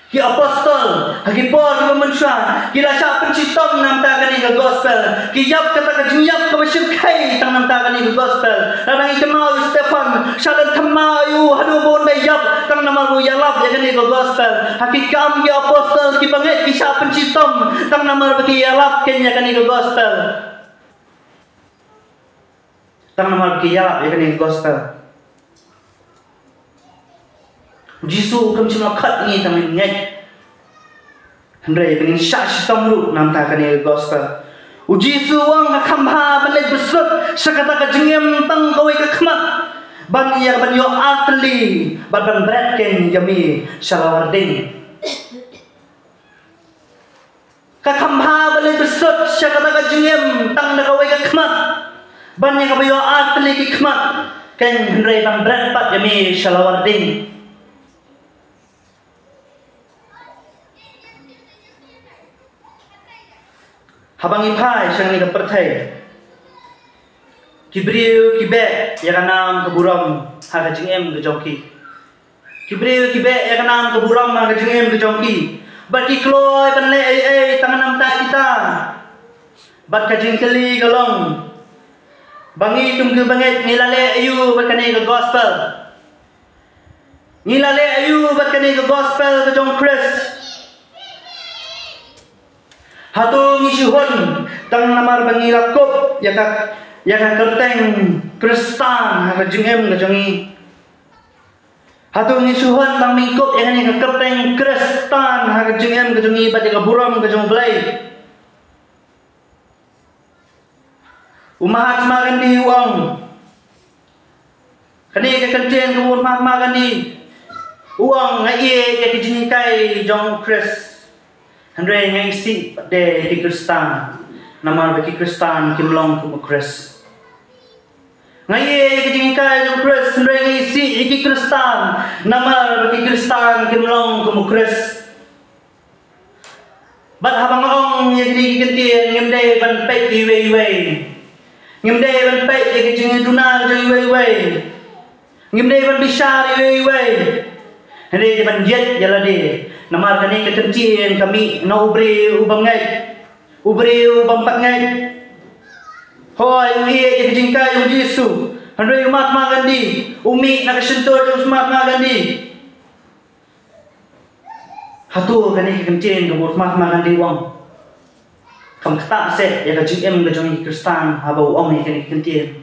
Ki apostol, ki Paul ki manusia, ki rasa pencitom namta kani ke gospel, ki yap kata ke jiap ke bersyukai tang namta kani ke gospel. Kadang ikenal Stefan, sadan thamayu hadu bon dai yap tang namaru yalap ya kani ke gospel. Hakikam ki apostol ki banget ki sa pencitom tang namar bagi yalap kenya kani ke gospel. Tang namar ki yalap ya kani ke gospel. Jisu kam cuma khat ni tamin ngai. Hendrai pening saksi tamru nam ta kani gospel. Jisu wang khamha balai besut sakata ka jengem tang kawai ka khmat. Ban ya ban yo atli ban berat ken yami salawarding. Ka khamha balai besut sakata ka jengem tang na kawai ka khmat. Ban ya ka yo atli ki khmat ken hendrai ban berat pat yami salawarding. Habang ipai sang ni kepertai. Kibriu kibe ya kanam keburam ha kajingem ke jongki. Kibriu kibe ya kanam keburam ha kajingem ke jongki. Bagi kloi panle tangan nam ta kita. Bat kajing keli galong. Bangi tum ke banget ngilale ayu bat kani ke gospel. Ngilale ayu bat kani ke gospel ke jong Chris. Hatu ngisuhon tang namar bangi lakop ya ka kerteng kristan ha jengem ka jongi. Hatu ngisuhon tang mingkop ya ka kerteng kristan ha jengem ka jongi bat ka buram ka jong blai. Mahatma Gandhi uang. Kani ka kerteng ka Mahatma Gandhi. Uang ngai ya ka jinikai jong Chris. Handre ngai si de ki Kristan. Nama bagi Kristan kimlong ku Kris. Ngai ke jing kai jong Kris handre ngai si ki Kristan. Nama bagi Kristan kimlong ku Kris. Bat habang ong ye ki kentien ngem de ban pe ki wei. Ngem de ban pe ki jing dunal joi wei. Ngem de ban bisar wei. Handre ban jet jala de. Nama kani ketencien kami na ubri ubang ngai. Ubri ubang pat ngai. Hoi uhi jingkai yung Yesu. Handre Mahatma Gandhi. Umi nakasentur yung Mahatma Gandhi. Hatu kani ketencien kabut Mahatma Gandhi wang. Kam kata se ya kajing em kajong Kristan habau ong ni kani ketencien.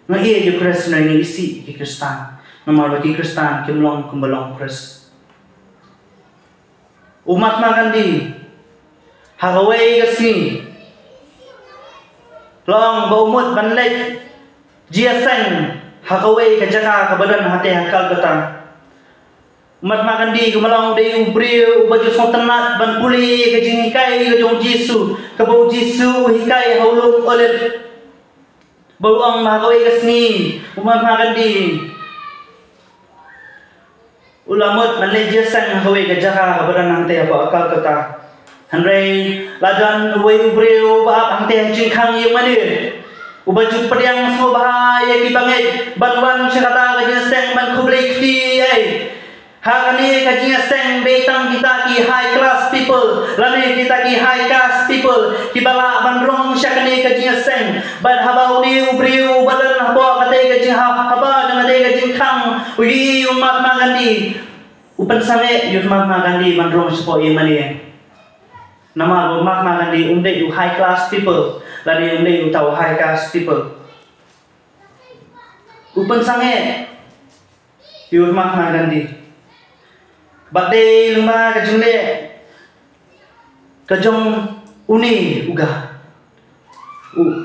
Ngai yung Kris na ngai isi ki Kristan. Nomor bagi Kristan kimlong kumbalong Kris. Mahatma Gandhi hagawai kasi long baumut banlek jiaseng hagawai ka jaka kabadan hati hakal kata Mahatma Gandhi kumalong de ubri ubaju sontanat ban puli ka jingikai ka jong Jisu ka bau Jisu hikai haulung olet bau ang hagawai kasni Mahatma Gandhi ulamut manlek jiaseng hagawai ka jaka kabadan hati apa akal kata Handre ladan uwe ubreu baap ante jingkang yang mani ubaju pediang semua bahaya ki bangai banwan syakata kajina seng ban kublek ti ai hakani kajina seng betang kita ki high class people lani kita ki high caste people ki bala bandrong syakani kajina seng ban habau ni ubreu badan habo kate kajina haba dengan de jingkang uyi Mahatma Gandhi upan sange Mahatma Gandhi bandrong sepo yang mani Nama Mahatma Gandhi umdek you high class people, lani umdek you tahu high class people. Upan sange, you Mahatma Gandhi. Badai luma kajung le, kajung uni uga.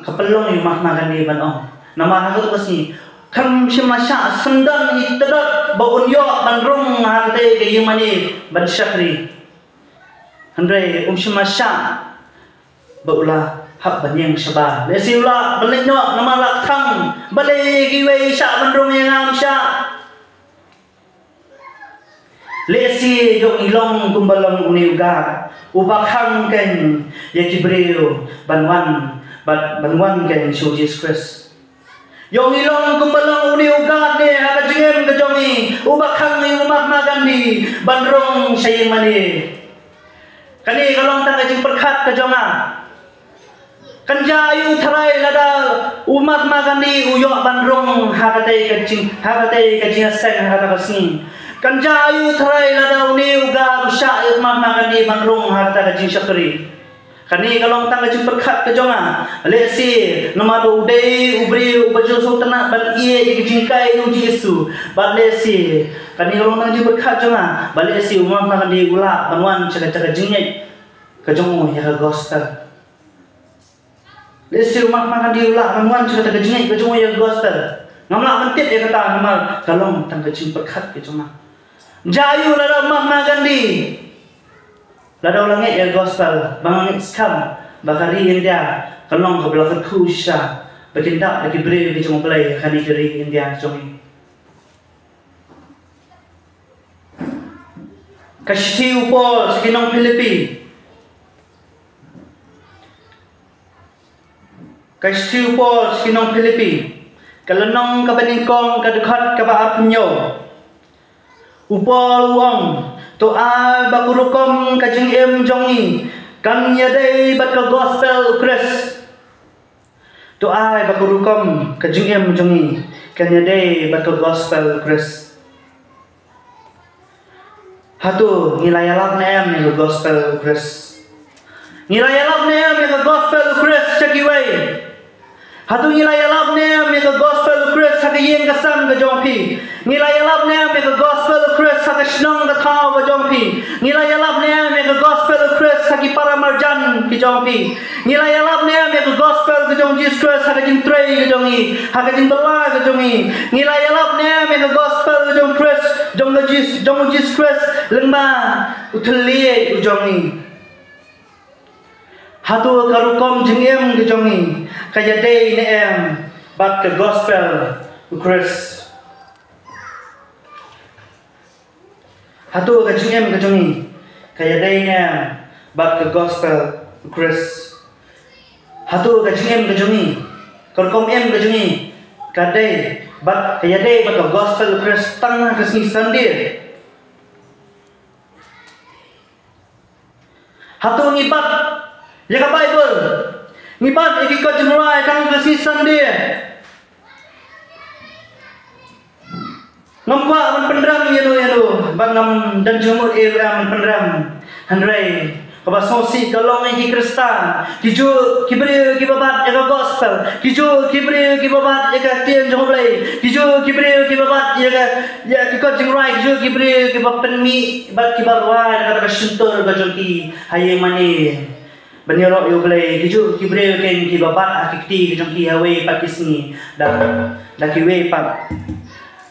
Kapelong you Mahatma Gandhi banong. Nama aku tu kasih. Kan semasya sendan itadat baun yo bandrong harte kayu mani ban syakri. Handre semasya baula hak banyang syabah. Lesi ula balik nyok nama lak thang balik giwe syak bandrong yang am syak. Lesi jong ilong kumbalong uni uga ubakhang ken yakibreo banwan ken show Jesus Christ. Yung ilong kumbalong uni uga ne hakajingem kajongi ubakhang ni Mahatma Gandhi bandrong sayang mani. Kani kalong tang kajing perkat kajonga kanjayu tharai lada Mahatma Gandhi uyok bandrong hakate kajing seng hakata kasni kanjayu tharai lada uni uga usha Mahatma Gandhi bandrong hakata kajing syakri kani kalong tang kajing perkat kajonga lesi nama ude ubri ubaju sultanat ban iye kajing kai uji Yesu ban lesi kani kalong tang kajing perkat jonga balik si Mahatma Gandhi ula banwan caka-caka jingit kajong ya gospel lesi Mahatma Gandhi ula banwan caka-caka jingit kajong ya gospel ngamla mentit ya kata nama kalong tang kajing perkat kajonga jayu lada Mahatma Gandhi lada ulangit ya gospel bangangit skam bakari India kalong kabelakar kusha bakindak lagi beri kajong pelai kani kiri India jongi Kasih upol sekinong Filipi. Kasih upol sekinong Filipi. Kalanong kabaningkong kadukhat kabaapnyo. Upol uang to al bakurukom kajing em jongi kan yadai bat ka gospel Kris. To al bakurukom kajing em jongi kan yadai bat ka gospel Kris. Hatu ngilayalap na em yang gospel Kris. Ngilayalap na em yang gospel Kris cakiway. Hatu ngilayalap na em yang gospel Kris sakiyeng kasam ka jongpi. Ngilayalap na em yang gospel Kris sakasnong ka tao ka jongpi. Ngilayalap na em yang gospel Kris saki para marjan ki jongpi. Ngilayalap na em yang gospel ka jong Jesus Kris sakajing tray ka jongi. Hakajing bala ka jongi. Ngilayalap na em yang gospel ka jong Kris jong Jesus Kris lengma utelie ujongi Hatu karukom jengem kejongi kaya day ni bat ke gospel Christ. Hatu kajengem kejongi kaya day ni bat ke gospel Christ. Hatu kajengem kejongi karukom kejongi kadai bat kaya day bat ke gospel Christ tang kesini sandir. Hatu ngibat ya ka Bible ngibat ikut jemulai kang kesisan dia ngompa man pendram yanu bang ngam dan jumur man pendram handrai kaba sosi kalong iki Kristen kiju kibri kibabat ya gospel kiju kibri kibabat ya tien jomlai kiju kibri kibabat ya ikut jemulai kiju kibri kibab penmi bat kibarwa kata kasuntur gajoki haye mani Banyarok yo boleh kiju kibre ken ki babat akikti kejong ki hawe pakisni dah kiwe pat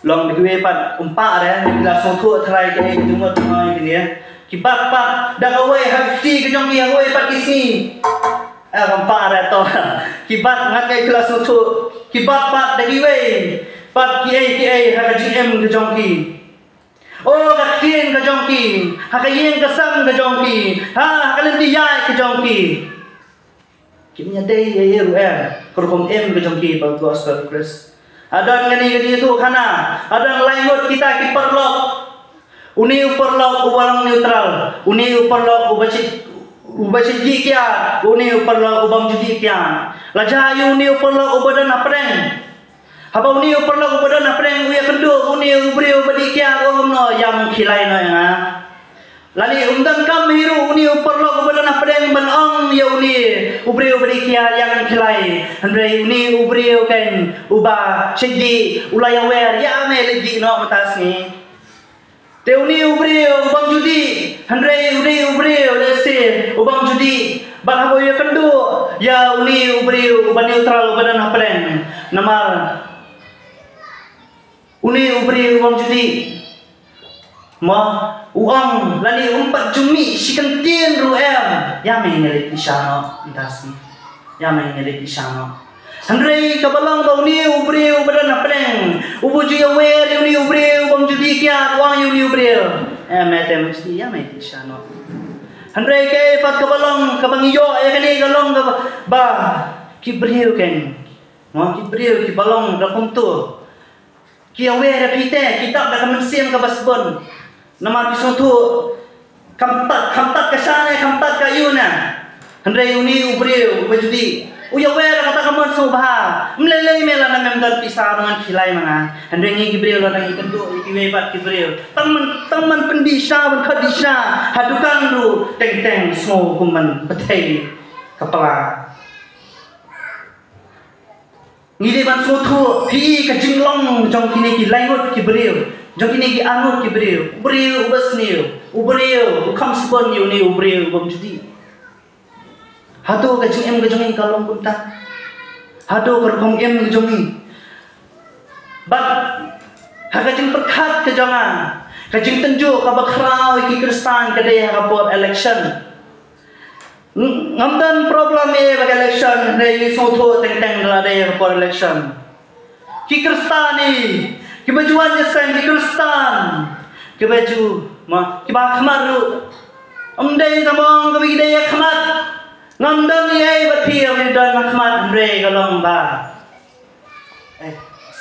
long kiwe pat umpa ya bila sotu try ke kejumot mai ni ya ki pat dah hawe akikti kejong ki hawe pakisni umpa ya to ki bat ngat kelas sotu ki pat dah kiwe pat ki ha kejm kejong ki oh kakin ke jongki, hakayin kesam ke jongki, kalian dia ke jongki. Kimnya day kurkum ke jongki pada gospel Christ. Ada ngani itu kana, ada langut kita ki perlok. Uni perlok ubalang neutral, uni perlok ubacit jikia, uni perlok ubang judi kia. Lajayu uni perlok ubadan apreng. Haba uni perlu kepada nak perang uya kedua uni ubrio badikia no yang khilai no ya. Lali undang kam hiru uni perlu kepada nak perang benong ya uni ubrio badikia yang khilai. Andre uni ubrio kan uba sidi ulaya wer ya me legi no matas ni. Te uni ubrio ubang judi. Andre uni ubrio lesi ubang judi. Bang haba uya kedua ya uni ubrio uba neutral kepada nak perang. Namar uni ubri uang judi ma uang lani umpat jumi sikantin ruem ya main ngelit isano intasi ya main ngelit isano Andre kabalang ba uni ubri ubadan apreng ubuju ya wer uni ubri uang judi kia uang uni ubri mete mesti ya main isano Andre ke pat kabalang kabang iyo ya kali galong ba kibriu ken ma kibriu kibalong rakum tu Kia wera pite kitab dah kemensiam ke basbon. Nama pisau tu kamtat ke sana kamtat ke yuna. Hendai uni ubriu bajudi. Uya wera kata kamu subha. Melelei mela nama mendar pisau dengan kilai mana. Hendai ni kibriu lah lagi kendu ikiwebat kibriu. Teman pendisa berkadisa hadukan lu teng semua kuman betai kepala. Ngide ban sotu pi ka jinglong jong kini ki langut ki beriu jong kini ki angut ki beriu ubasniu ubriu ukam spon yu ni ubriu bom judi hatu ka jing ka jongi kalong punta hatu ka kom ka jongi bat ha ka jing perkat ka jonga ka jing tenju ka bakrau ki Kristen ka dei ha ka election ngamdan problem bagi election dari soto teng dari for election ki Kristani ki bajuan jesen ki Kristen ki baju ma ki ba khamaru amdai tamong ka bigdai khamat ngamdan ye bat pi am dan khamat re galong ba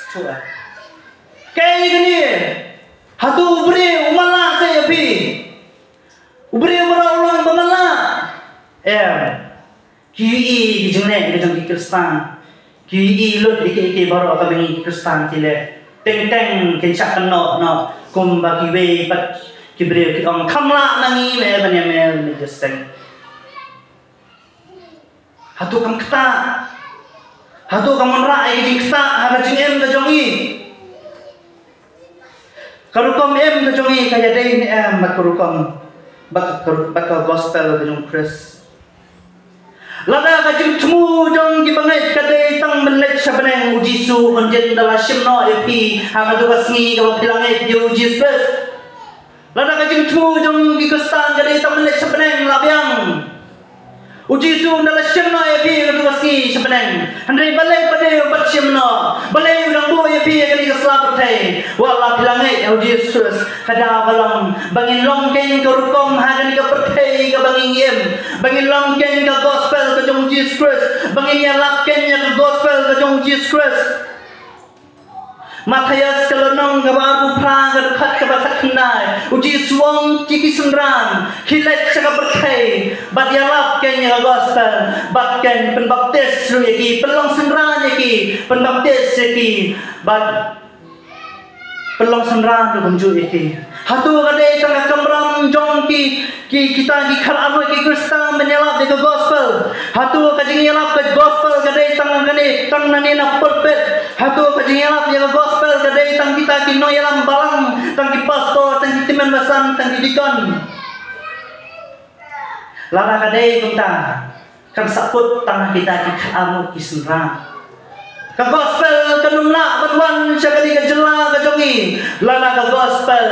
sua kai gini hatu ubri umala saya pi ubri ulang bamala QE dijene kita jom Kristen QE lut iki baru apa bengi Kristen tile teng kencak no kum bagi we pat kibre ki on kamla nangi me banyamel me jesteng hatu kam kata hatu kam ra iki kta ha jing da jongi kalau kom da jongi kaya dei ni makurukom bakal gospel da jong Chris Lada kajing temu jong gibangai kadai tang melet sabeneng uji su onjen dalam simno epi haka tu kasni kalau bilangai dia uji spes. Lada kajing temu jong gigestan kadai tang melet sabeneng labiang Uji su dalam syamna ya pi kadu wasi sebenang. Handai balai pada bat syamna. Balai udang bo ya pi kali keselap pertai. Wallah bilangai uji Yesus kada balang bangin longkeng ke rukom hagan ke pertai ke bangin yem. Bangin longkeng ke gospel ke jong Jesus Christ. Bangin yalapken ke gospel ke jong Jesus Christ. Matayas kelonong kabaru pra dekat ke batak kenai uji suang ciki senran hilet cakap berkai bat yalap kenya gospel bat ken penbaptis lagi pelong senran lagi penbaptis lagi bat pelong senran tu kunju lagi hatu kadai tengah kamram jong ki kita di kalamu ki Kristen menyalap di gospel hatu kajing yalap ke gospel kadai tengah kadai tang nani nak pulpit hatu kajing yalap di gospel kadai tang kita ki no yalam balang tang ki pastor tang ki timen basan tang ki dikon lara kadai kita kan saput tang kita ki kalamu ki senra ka gospel kanumla banwan syakali ka jela ka jongi lana ka gospel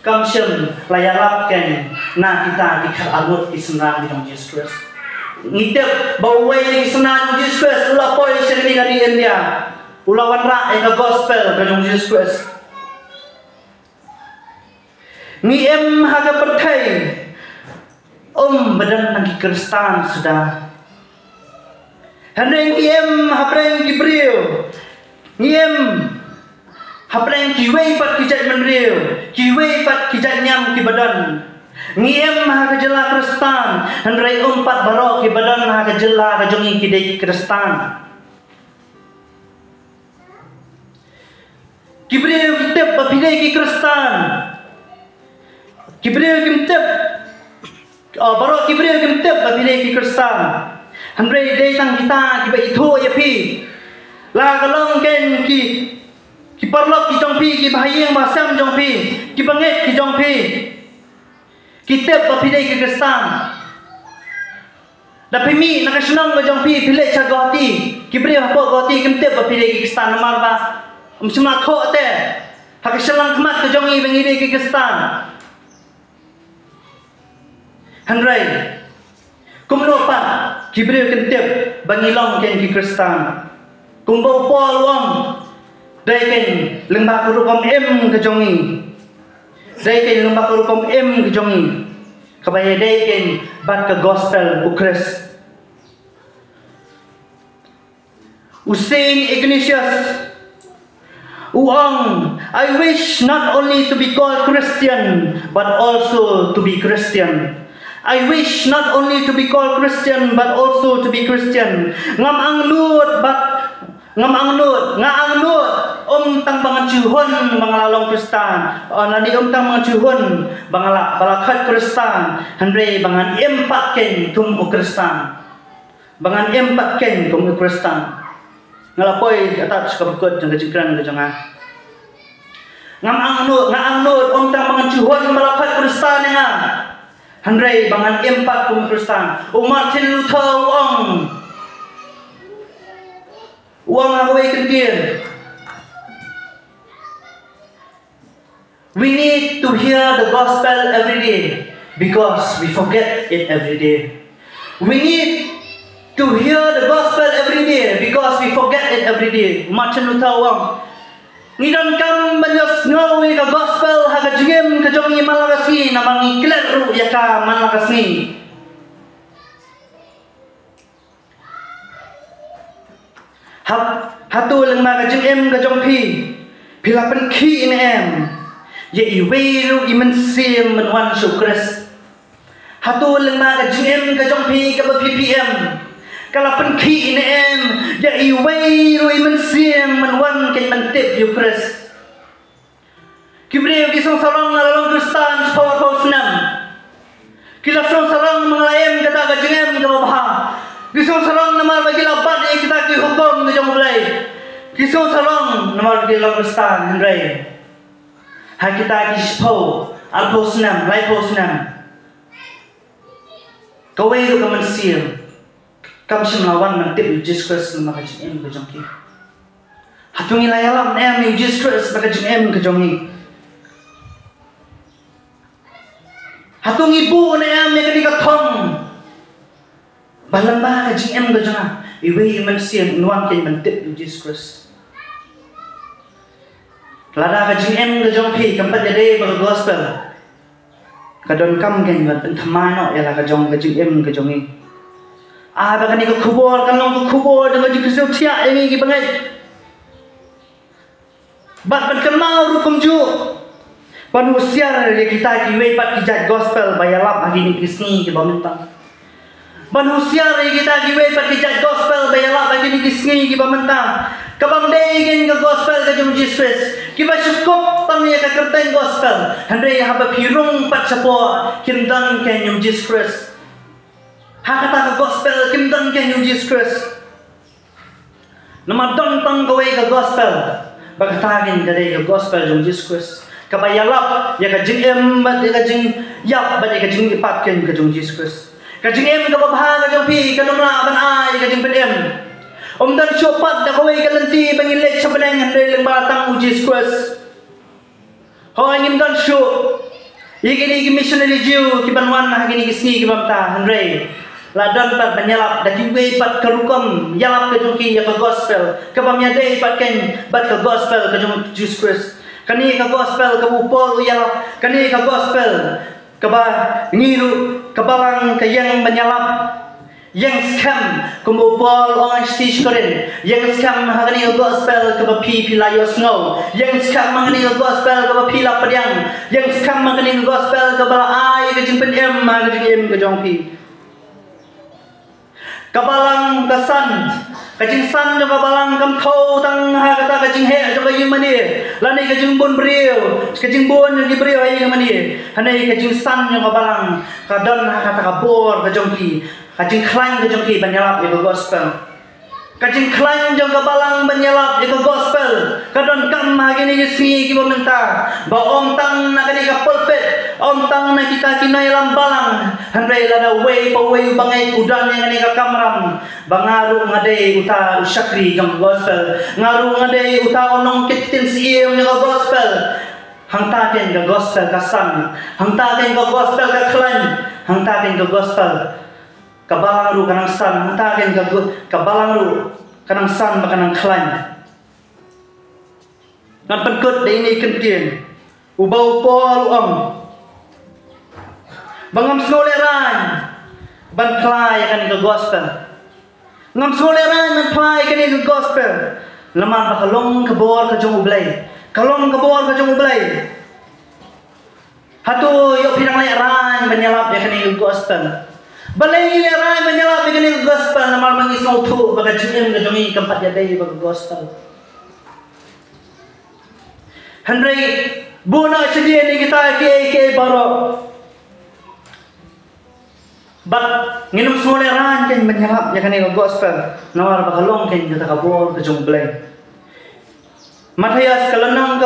kamsyem layalapken na kita di kalamu ki senra di Jesus Christ ngitep bawai di senra di Jesus Christ ula poi syakali ka di India ulawan ra ka gospel ka Jesus Christ ni em haga pertai badan nang Kristen sudah handeng kiem hapreng kibriu ngiem hapreng kiwei pat kijat menriu kiwei pat kijat nyam ki badan ngiem ha kejela Kristen handrei umpat baro ki badan ha kejela ka jongi ki dei Kristen kibriu kitep bapidei ki Kristen kibriu kimtep baro kibriu kimtep bapidei ki Kristen Handai day tang kita kiba itu ya pi, la kalong ken ki parlok ki jong pi ki bahayang basam jong pi, ki banget ki jong pi, kitep bapidai ki Kristen. Dapat mi nakasunang ba jong pi pilih cagoti, kibri apa goti kitep bapidai ki Kristen namar ba, semua kau te, hakasalang kemat ke jongi bangidai ki Kristen. Handai kumlopa kibriu kentep bangilong ken ki Kristen kumbo pol wong dai ken lembah kurukom em ke jongi dai ken lembah kurukom em ke jongi kabaya dai ken bat ke gospel ukres Usain Ignatius Uang I wish not only to be called Christian but also to be Christian I wish not only to be called Christian but also to be Christian. Ngam ang lut tang bangan cuhun bangalalong Kristen. Nani tang bangan cuhun balakat Kristen. Handre bangan empat ken tum Kristen. Bangan empat ken tum Kristen. Ngalapoi atat sekabukut jang kecingkran ke jangan. Ngam ang lut tang bangan cuhun balakat Kristen nga. Handai bangan empat kum Kristen. Martin Luther uang awai kentir. We need to hear the gospel every day because we forget it every day. We need to hear the gospel every day because we forget it every day. Martin Luther Ngidan kam banyos ngawi ka gospel haga jigem ka jongi malakasni namangi kleru ya ka malakasni hatu lang ma ka jigem ka jongpi pilapan ki in em ye iweru imen sim menwan sukres hatu lang ma ka jigem ka jongpi ka BPM kalau penki ini em, ya iway rui mensiang menwan ken mentip Eucharist. Kibriu kisong sarang nalalong Kristen power senam. Kila sarang mengalayam kata kajengem ke bawah. Kisong sarang namar bagi labat yang kita ki hukum ke jong mulai. Kisong sarang namar bagi labat Kristen hendrai. Hai kita ki power alpo senam, laipo senam. Kawai ru kemensiang. Kami semelawan mentip Jesus Christ lembaga JM ke jongi. Hatungi layalam em Jesus Christ lembaga JM ke jongi. Hatungi bu em yang ketika thom. balang ba ka jing em ga janga iwe man sian nuang ke man tip Jesus Christ lada ka jing em ga jong pi kampat de ba gospel kadon kam gen ba thama no ya la ka jong ga jing em ga jong ni ba ka ni ko khubol kan long ko khubol de ga jing kristo tia ni ki bangai bat ban kan mau rukum ju manusia re kita ki we pat ki jat gospel ba ya lap agi ni kisni ki ba mentang manusia re kita ki we pat ki jat gospel ba ya lap agi ni kisni ki ba mentang kabang dei gen ka gospel ka jong Jesus ki ba cukup tang ya ka kerteng gospel handai ha ba pirung pat sapo kim dan ken jong Jesus Christ ha kata ka gospel kim dan ken jong Jesus Christ nama dong tang ka we ka gospel ba kata gen ka dei ka gospel jong Jesus Christ ka ba ya lap ya ka jing em ba ya ka jing yap ba ya ka jing pat ken ka jong Jesus Christ ka jing em ka ba ka jong pi ka nomla ban ai ka jing pen em dan chopat da kawai galanti bangilek sa banang handai lang batang Jesus Christ ho angin dan sho igini missionary Jew kibanwan hagini kisni kibamta handai ladan pat banyalap da kiwe pat karukom yalap ka jongki ya ka gospel kabamya dei pat ken bat ka gospel ka jong Jesus Christ kani ka gospel ka upol yalap kani ka gospel ka ba ngiru kabalang kayang banyalap yang scam kumupol orang stage koren yang scam hagani gospel ke pi layo snow yang scam hagani gospel ke pi la padiang yang scam hagani gospel ke bala ai ke jing pen em ma ke jing em ke jong pi kabalang kasan kajing san jo kabalang kam thau tang ha kata kajing he jo kajing mani lani kajing bon brio kajing bon jo brio ai ke mani hanai kajing san jo kabalang kadon ha kata kabor ke jong pi kajing klang ke jong ki banyalap ke gospel kajing klang jong kabalang banyalap ke gospel kadon kam hagini yesi ki bomenta ba om tang na kani ka pulpit om tang na kita kinai lambalang handai lada way pa way bangai kudan yang kani ka kamram bangaru ngade uta usyakri jong gospel ngaru ngade uta onong kitin siem jong gospel hangta ken ke gospel kasan hangta ken ke gospel ka klan hangta ken ke gospel kabalang ru kanang san hanta ken kabalang ru kanang san ba kanang klan ngan penkut de ini kentien ubau pol om bangam soleran ban play kan ke gospel ngam soleran ban play kan ke gospel laman ba kalong kabor ka jong ublay kalong kabor ka jong ublay hatu yo pinang leran banyalap ya kan ke gospel balai lerai menyala begini gospel namal mangis ngautu baga jim ga jongi kampat yadai baga gospel handrai bona sedia ni kita ke baro bat nginum semua leran kan menyala ya kan gospel namal baga long kan kita kabor ke jong blai Matias kalenang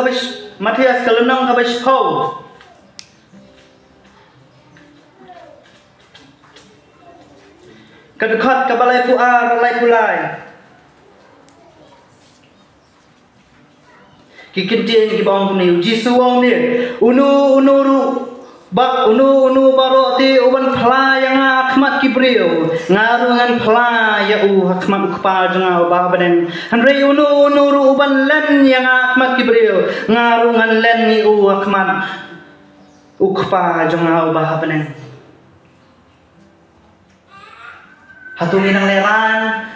kabis pau kadekhat kabalai puar ralai pulai kikintien ki bawang ni jisu wong ni unu baro ti uban phla yang akhmat ki brio ngaru ngan phla ya akhmat ukpa janga ba baden handrei unu uban len yang akhmat ki brio ngaru ngan len ni akhmat ukpa janga ba baden hatu minang leran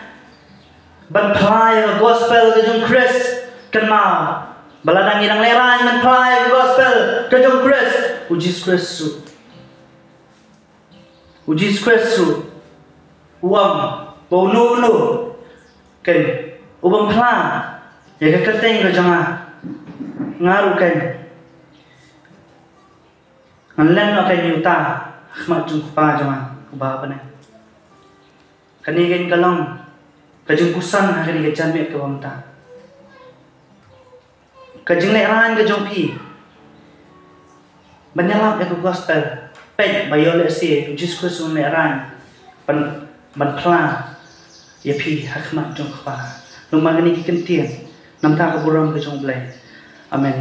ban play gospel ke jong Chris kenal baladang minang leran ban play gospel ke jong Chris ujis Chris uam bonu ken ubam pla ya ke keteng ke janga ngaru ken ngan no ken yuta khmat jong pa janga ba bane kani gen kalong kajing kusan hari ke jamet ke wamta kajing leran ke jompi banyalap ke gospel pet bayole si Jesus Kristus leran ban plan ya pi hakmat jong pa lumang ni ki kentien nam ta ka buram ke jong blai amen.